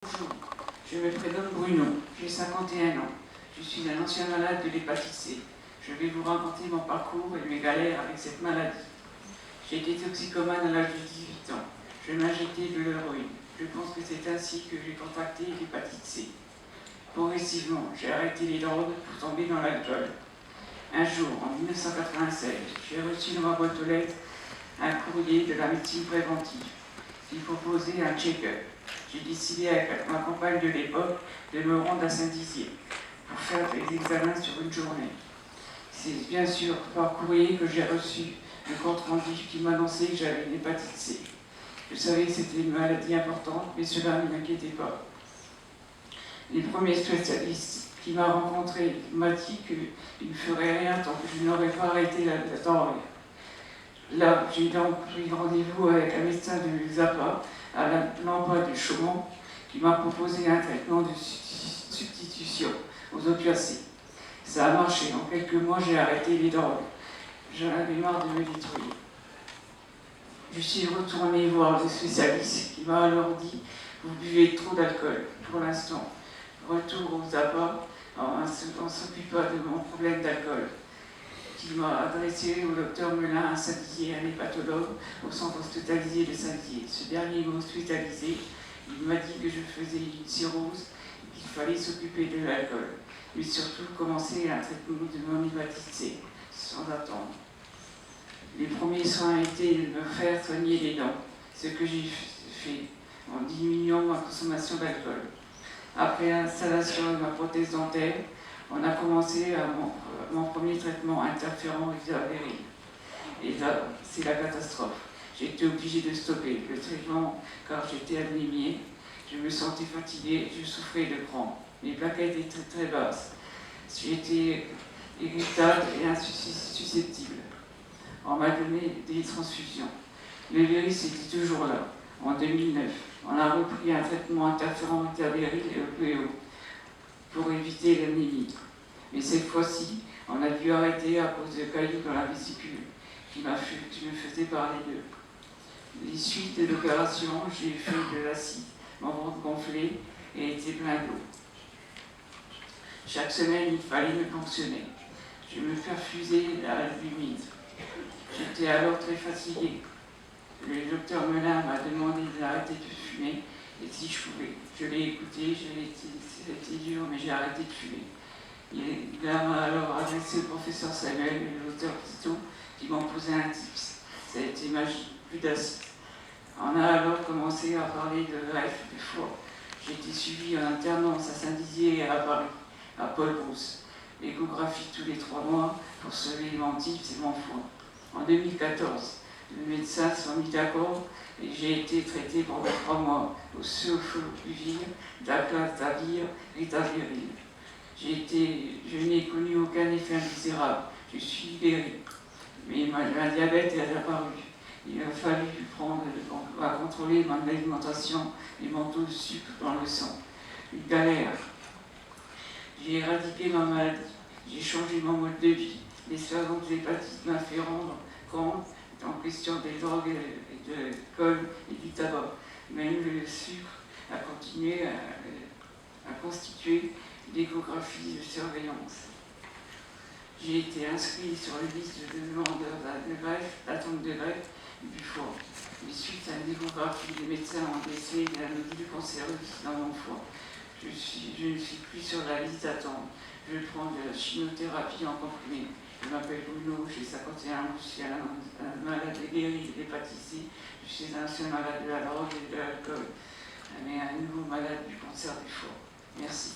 Bonjour, je me prénomme Bruno, j'ai 51 ans. Je suis un ancien malade de l'hépatite C. Je vais vous raconter mon parcours et mes galères avec cette maladie. J'ai été toxicomane à l'âge de 18 ans. Je m'injectais de l'héroïne. Je pense que c'est ainsi que j'ai contracté l'hépatite C. Progressivement, j'ai arrêté les drogues pour tomber dans l'alcool. Un jour, en 1996, j'ai reçu dans ma boîte aux lettres un courrier de la médecine préventive qui proposait un check-up. J'ai décidé avec ma compagne de l'époque de me rendre à Saint-Dizier pour faire des examens sur une journée. C'est bien sûr par courrier que j'ai reçu le compte rendu qui m'annonçait que j'avais une hépatite C. Je savais que c'était une maladie importante, mais cela ne m'inquiétait pas. Les premiers spécialistes qui m'ont rencontré m'ont dit qu'il ne ferait rien tant que je n'aurais pas arrêté la drogue. Là, j'ai donc pris rendez-vous avec un médecin de Zappa à l'emploi du Chaumont qui m'a proposé un traitement de substitution aux opiacés. Ça a marché. En quelques mois, j'ai arrêté les drogues. J'en avais marre de me détruire. Je suis retournée voir le spécialiste qui m'a alors dit « Vous buvez trop d'alcool pour l'instant. Retour aux Zappa, on ne s'occupe pas de mon problème d'alcool. » Qui m'a adressé au docteur Melin à Saint-Dizier, un hépatologue au centre hospitalisé de Saint-Dizier. Ce dernier m'a hospitalisé. Il m'a dit que je faisais une cirrhose et qu'il fallait s'occuper de l'alcool, mais surtout commencer un traitement de mon hépatite C, sans attendre. Les premiers soins étaient de me faire soigner les dents, ce que j'ai fait en diminuant ma consommation d'alcool. Après l'installation de ma prothèse dentaire, on a commencé mon premier traitement interférent rizavéryl. Et là, c'est la catastrophe. J'ai été obligée de stopper le traitement car j'étais anémiée. Je me sentais fatiguée, je souffrais de crampes. Mes plaquettes étaient très basses. J'étais irritable et insusceptible. On m'a donné des transfusions. Le virus était toujours là. En 2009, on a repris un traitement interférent rizavéryl et EPO pour éviter l'anémie. Mais cette fois-ci, on a dû arrêter à cause de cailloux dans la vésicule qui me faisait parler d'eux. Les suites de l'opération, j'ai fait de l'acide, mon ventre gonflé et était plein d'eau. Chaque semaine, il fallait me ponctionner. Je me perfusais à l'humide. J'étais alors très fatiguée. Le docteur Melin m'a demandé d'arrêter de fumer et si je pouvais. Je l'ai écouté, c'était dur, mais j'ai arrêté de fumer. Il m'a alors adressé le professeur Samuel et le docteur Tito qui m'ont posé un tips. Ça a été magique, plus d'acide. On a alors commencé à parler de greffe du foie. J'ai été suivie en alternance à Saint-Dizier et à Paris, à Paul Brousse. Échographie tous les 3 mois pour sauver mon tips et mon foie. En 2014, le médecin s'est mis d'accord et j'ai été traitée pendant 3 mois au sulfonylurea, daclazavir, rizavéryl. Je n'ai connu aucun effet indésirable. Je suis guérie. Mais ma diabète est apparu. Il a fallu à contrôler mon alimentation et mon taux de sucre dans le sang. Une galère. J'ai éradiqué ma maladie. J'ai changé mon mode de vie. L'espérance de l'hépatite m'a fait rendre compte en question des drogues, de l'alcool et du tabac. Même le sucre a continué à constituer l'échographie de surveillance. J'ai été inscrit sur la liste de demandeurs de greffe, d'attente de greffe du foie. Mais suite à une échographie, les médecins ont décelé la nodule cancéreuse dans mon foie. Je ne suis plus sur la liste d'attente. Je prends de la chimiothérapie en comprimé. Je m'appelle Bruno, j'ai 51 ans, je suis un malade guéri de l'hépatite C, je suis un ancien malade de la drogue et de l'alcool, mais un nouveau malade du cancer du foie. Merci.